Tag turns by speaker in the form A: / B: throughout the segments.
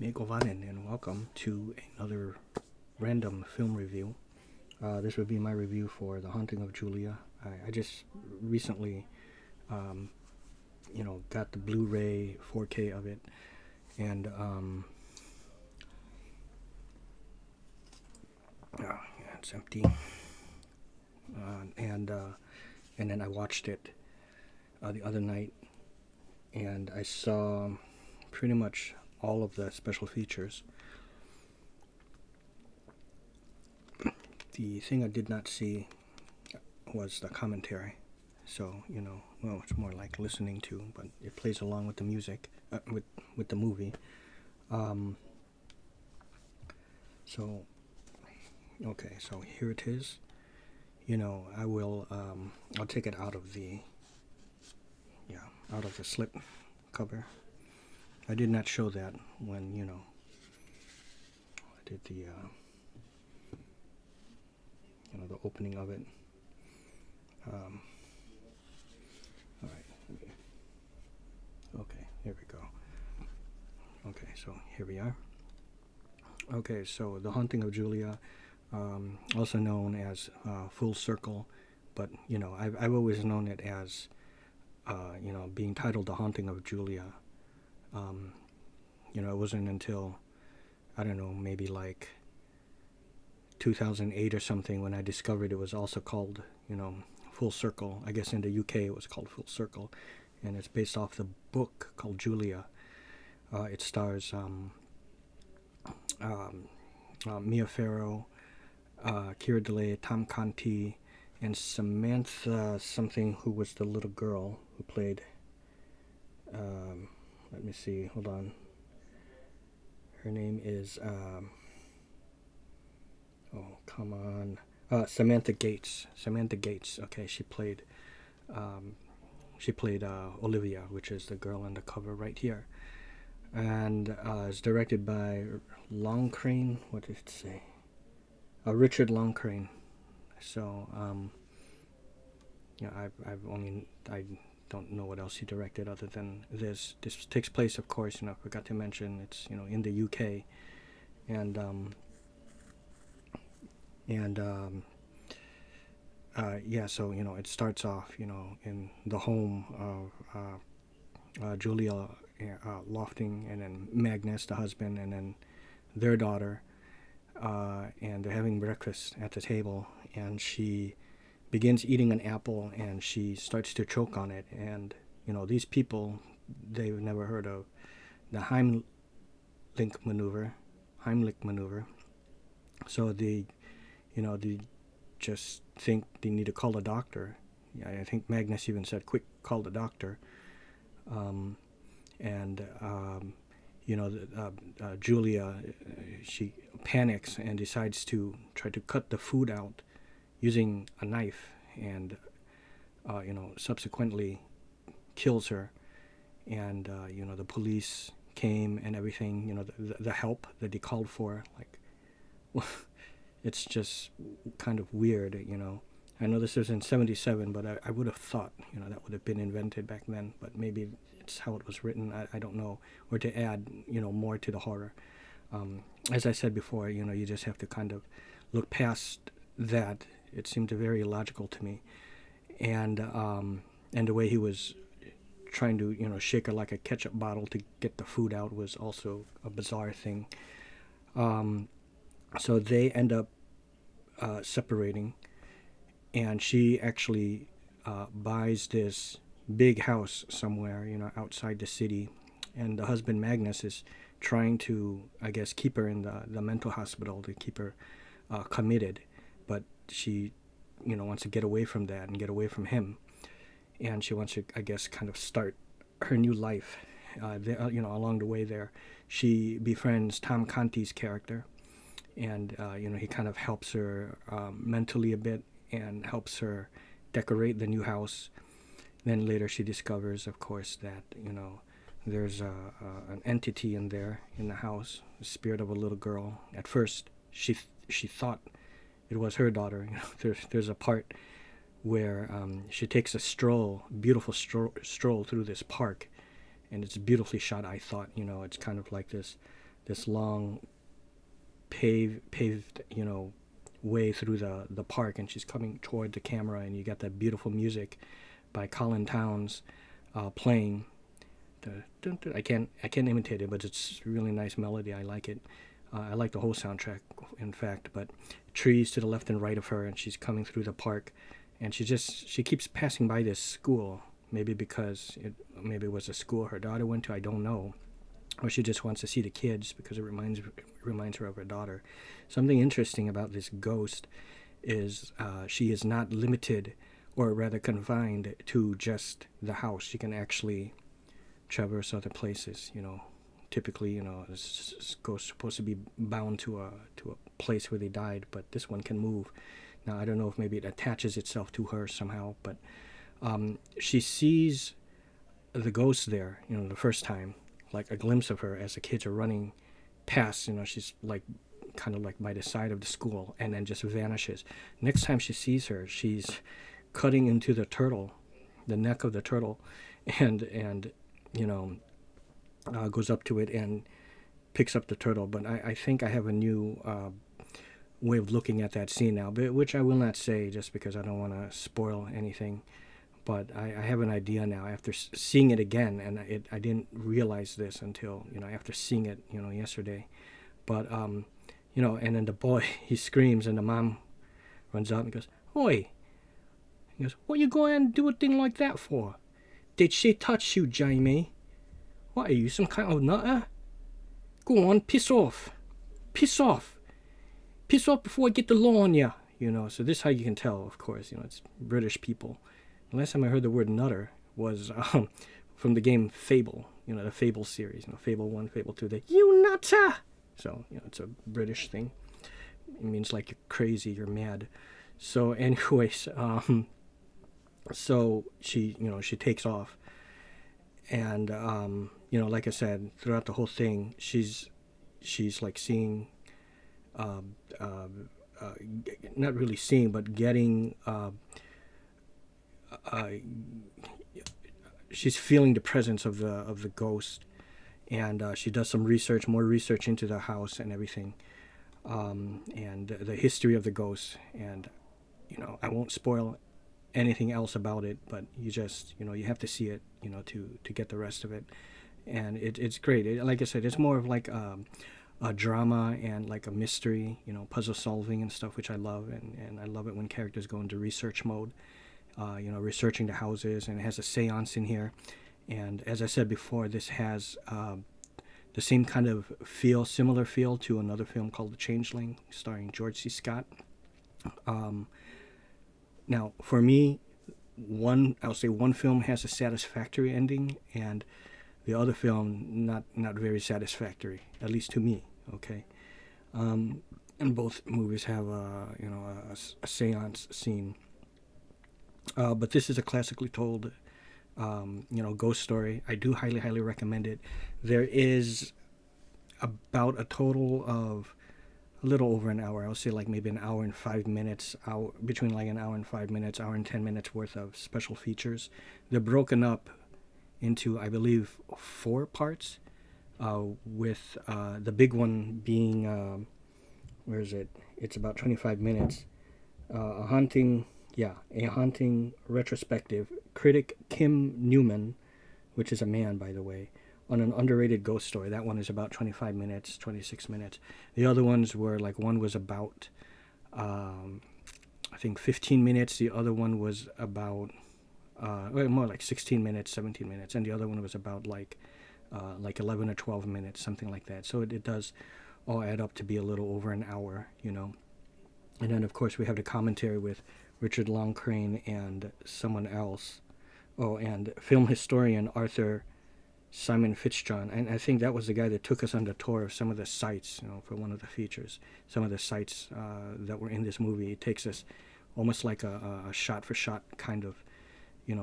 A: Megovanen, and welcome to another random film review. This would be my review for The Haunting of Julia. I just recently, um, got the Blu-ray 4K of it, and yeah, it's empty. And then I watched it the other night, and I saw pretty much all of the special features. The thing I did not see was the commentary. So, well, it's more like listening to, but it plays along with the music, with the movie. Um, so, okay, so here it is. I'll take it out of the slip cover. I did not show that when, I did the opening of it. All right. Okay, here we go. Okay, so here we are. Okay, so The Haunting of Julia, also known as Full Circle, but I've always known it as being titled The Haunting of Julia. It wasn't until, I don't know, maybe like 2008 or something when I discovered it was also called Full Circle. I guess in the UK it was called Full Circle, and it's based off the book called Julia. It stars Mia Farrow, Keira DeLay, Tom Conti, and Samantha something, who was the little girl who played. Let me see. Hold on. Her name is. Oh, come on. Samantha Gates. Samantha Gates. Okay, she played. Olivia, which is the girl on the cover right here, and it's directed by Longcrane. What did it say? Richard Longcrane. So, I don't know what else he directed other than this. This takes place, of course, I forgot to mention, it's, in the UK, and so, it starts off, in the home of Julia Lofting, and then Magnus, the husband, and then their daughter, and they're having breakfast at the table, and she begins eating an apple, and she starts to choke on it, and these people, they've never heard of the Heimlich maneuver, so they just think they need to call a doctor. I think Magnus even said, "Quick, call the doctor." Julia, she panics and decides to try to cut the food out using a knife, and subsequently kills her. And the police came and everything. The help that they called for, like, it's just kind of weird. I know this was in '77, but I would have thought that would have been invented back then. But maybe it's how it was written. I don't know, or to add more to the horror. As I said before, you just have to kind of look past that. It seemed very illogical to me, and the way he was trying to shake her like a ketchup bottle to get the food out was also a bizarre thing. So they end up separating, and she actually buys this big house somewhere outside the city, and the husband Magnus is trying to, I guess, keep her in the mental hospital, to keep her committed, but she wants to get away from that and get away from him, and she wants to, I guess, kind of start her new life. Along the way there, she befriends Tom Conti's character, and he kind of helps her mentally a bit, and helps her decorate the new house. Then later she discovers, of course, that there's an entity in there in the house, the spirit of a little girl. At first, she thought it was her daughter. There's a part where she takes a beautiful stroll through this park, and it's beautifully shot. I thought, it's kind of like this this long paved way through the park, and she's coming toward the camera, and you got that beautiful music by Colin Towns playing. I can't imitate it, but it's a really nice melody. I like it. I like the whole soundtrack, in fact. But trees to the left and right of her, and she's coming through the park, and she keeps passing by this school. Maybe because maybe it was a school her daughter went to. I don't know, or she just wants to see the kids because it reminds her of her daughter. Something interesting about this ghost is she is not limited, or rather confined, to just the house. She can actually traverse other places. Typically, this ghost supposed to be bound to a place where they died, but this one can move. Now I don't know if maybe it attaches itself to her somehow, but she sees the ghost there. The first time, like a glimpse of her as the kids are running past. She's like kind of like by the side of the school, and then just vanishes. Next time she sees her, she's cutting into the turtle, the neck of the turtle, and goes up to it and picks up the turtle. But I think I have a new way of looking at that scene now, which I will not say just because I don't want to spoil anything. But I have an idea now after seeing it again, and I didn't realize this until after seeing it yesterday. But and then the boy, he screams, and the mom runs out and goes, "Oi!" He goes, "What you going and do a thing like that for? Did she touch you, Jamie? What are you, some kind of nutter? Go on, piss off, piss off, piss off before I get the law on you." So this is how you can tell, of course. It's British people. The last time I heard the word nutter was from the game Fable, the Fable series, Fable 1, Fable 2, you nutter! So, it's a British thing. It means like you're crazy, you're mad. So anyways, so she takes off. And, like I said, throughout the whole thing, she's like seeing, not really seeing, but getting, she's feeling the presence of the ghost, and she does some more research into the house and everything, and the history of the ghost. And I won't spoil anything else about it, but you just you have to see it to get the rest of it. And it's great. Like I said, it's more of like a drama and like a mystery, puzzle solving and stuff, which I love. And I love it when characters go into research mode. Researching the houses, and it has a seance in here. And as I said before, this has the same kind of similar feel to another film called The Changeling, starring George C. Scott. Now, for me, I'll say one film has a satisfactory ending, and the other film not very satisfactory, at least to me. Okay, and both movies have a seance scene. But this is a classically told, ghost story. I do highly recommend it. There is about a total of a little over an hour. I'll say like maybe an hour and 5 minutes, between like an hour and 5 minutes, hour and 10 minutes worth of special features. They're broken up into, I believe, 4 parts, with the big one being, where is it? It's about 25 minutes. A haunting retrospective. Critic Kim Newman, which is a man, by the way, on an underrated ghost story. That one is about 25 minutes, 26 minutes. The other ones were like, one was about, I think 15 minutes. The other one was about, more like 16 minutes, 17 minutes. And the other one was about like 11 or 12 minutes, something like that. So it does all add up to be a little over an hour, And then, of course, we have the commentary with Richard Longcrane and someone else. Oh, and film historian Arthur Simon Fitzjohn. And I think that was the guy that took us on the tour of some of the sites, for one of the features. Some of the sites that were in this movie. It takes us almost like a shot-for-shot kind of,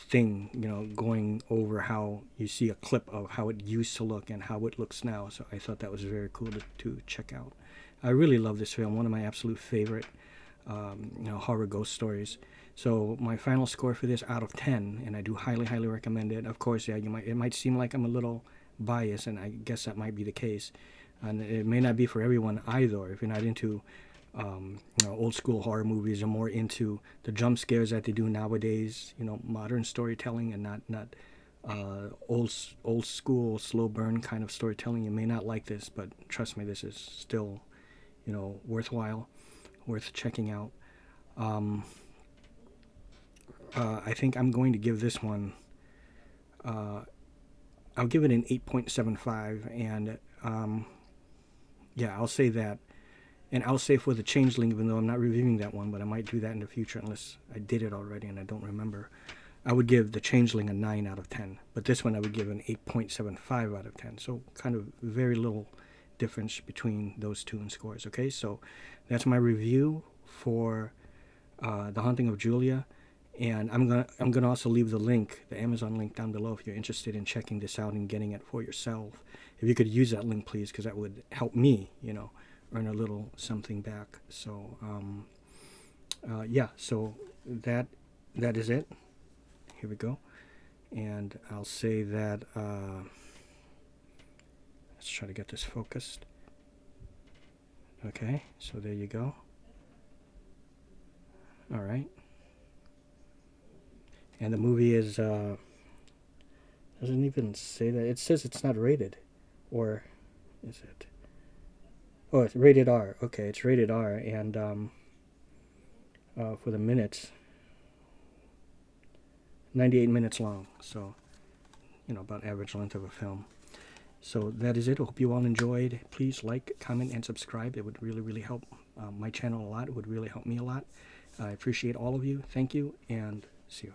A: thing, going over how you see a clip of how it used to look and how it looks now. So I thought that was very cool to check out. I really love this film. One of my absolute favorite horror ghost stories. So my final score for this out of 10, and I do highly recommend it. Of course, yeah, it might seem like I'm a little biased, and I guess that might be the case. and it may not be for everyone either. If you're not into old school horror movies, or more into the jump scares that they do nowadays, modern storytelling, and not old school slow burn kind of storytelling, you may not like this, but trust me, this is still worthwhile, worth checking out. I think I'm going to give this one, I'll give it an 8.75, and I'll say that. And I'll say for the Changeling, even though I'm not reviewing that one, but I might do that in the future unless I did it already and I don't remember, I would give the Changeling a 9 out of 10. But this one I would give an 8.75 out of 10. So kind of very little difference between those two in scores. Okay, so that's my review for The Haunting of Julia. And I'm gonna also leave the link, the Amazon link, down below if you're interested in checking this out and getting it for yourself. If you could use that link, please, because that would help me, earn a little something back. So so that is it. Here we go. And I'll say that let's try to get this focused. Okay, so there you go. All right. And the movie is doesn't even say that. It says it's not rated, or is it? Oh, it's rated R. Okay, it's rated R, and for the minutes, 98 minutes long. So, about average length of a film. So that is it. I hope you all enjoyed. Please like, comment, and subscribe. It would really, really help my channel a lot. It would really help me a lot. I appreciate all of you. Thank you, and see you.